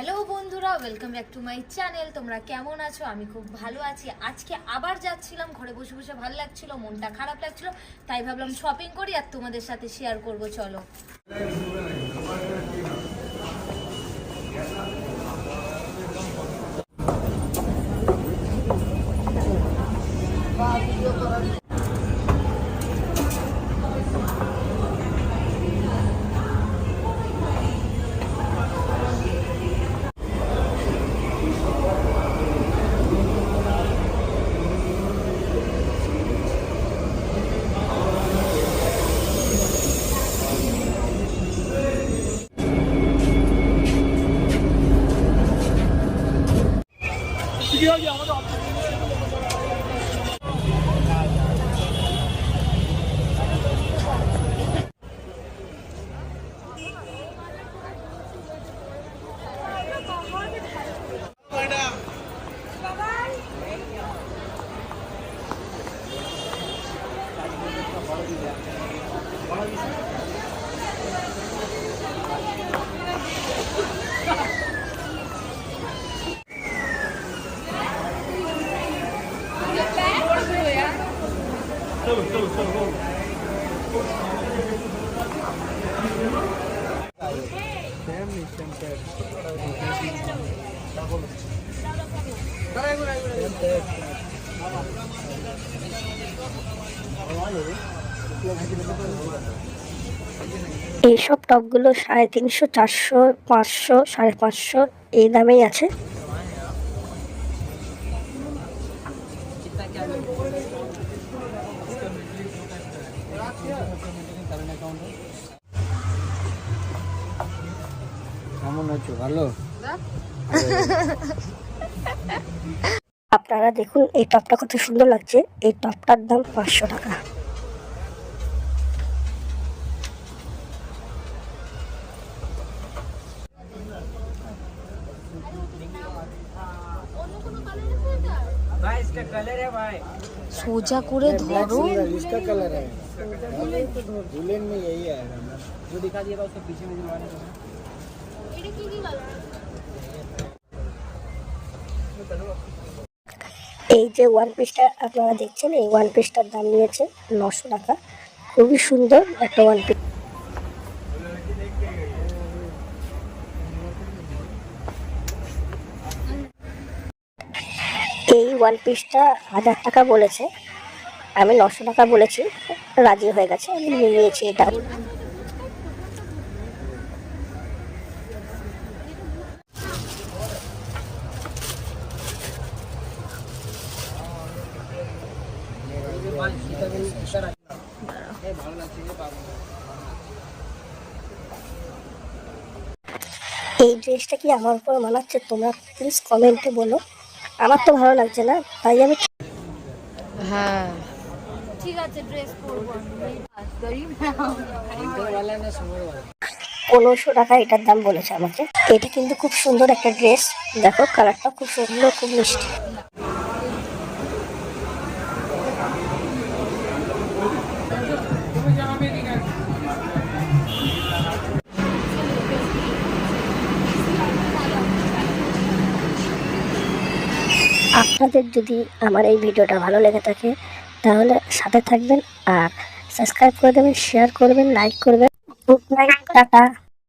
Hello বন্ধুরা, welcome back to my channel. তোমরা কেমন আছো? আমি খুব ভালো আছি। আজকে আবার যাচ্ছিলাম, ঘরে বসে বসে ভালো লাগছিল, মনটা খারাপ লাগছিল, তাই ভাবলাম শপিং করি আর তোমাদের সাথে শেয়ার করব। চলো। এইসব টপগুলো 350, 400, 500, 550 এই দামেই আছে। আপনারা দেখুন এই টপটা কত সুন্দর লাগছে। এই টপটার দাম 500 টাকা। সোজা করে ধরো। इसका कलर है, दुल्हन में यही है जो दिखा दिया था उसके पीछे में दिलवाने को। এই যে ওয়ান পিসটা আপনারা দেখছেন, এই ওয়ান পিসটার দাম নিয়েছে 900 টাকা। খুবই সুন্দর একটা ওয়ান পিস। এই ওয়ান পিসটা 1000 টাকা বলেছে, আমি 900 টাকা বলেছি, রাজি হয়ে গেছে, আমি নিয়ে নিয়েছি এটা। এই ড্রেসটা কি আমার উপর মানাচ্ছে? তোমরা প্লিজ কমেন্টে বলো। আমার তো ভালো লাগছে না, তাই আমি হ্যাঁ ঠিক আছে, ড্রেস পরবো আমি। 1500 টাকা এটার দাম বলেছে আমাকে। এটা কিন্তু খুব সুন্দর একটা ড্রেস, দেখো কালারটা খুব সুন্দর, খুব মিষ্টি। আপনাদের যদি আমার এই ভিডিওটা ভালো লেগে থাকে তাহলে সাথে থাকবেন আর সাবস্ক্রাইব করে দেবেন, শেয়ার করবেন, লাইক করবেন। Good night, tata.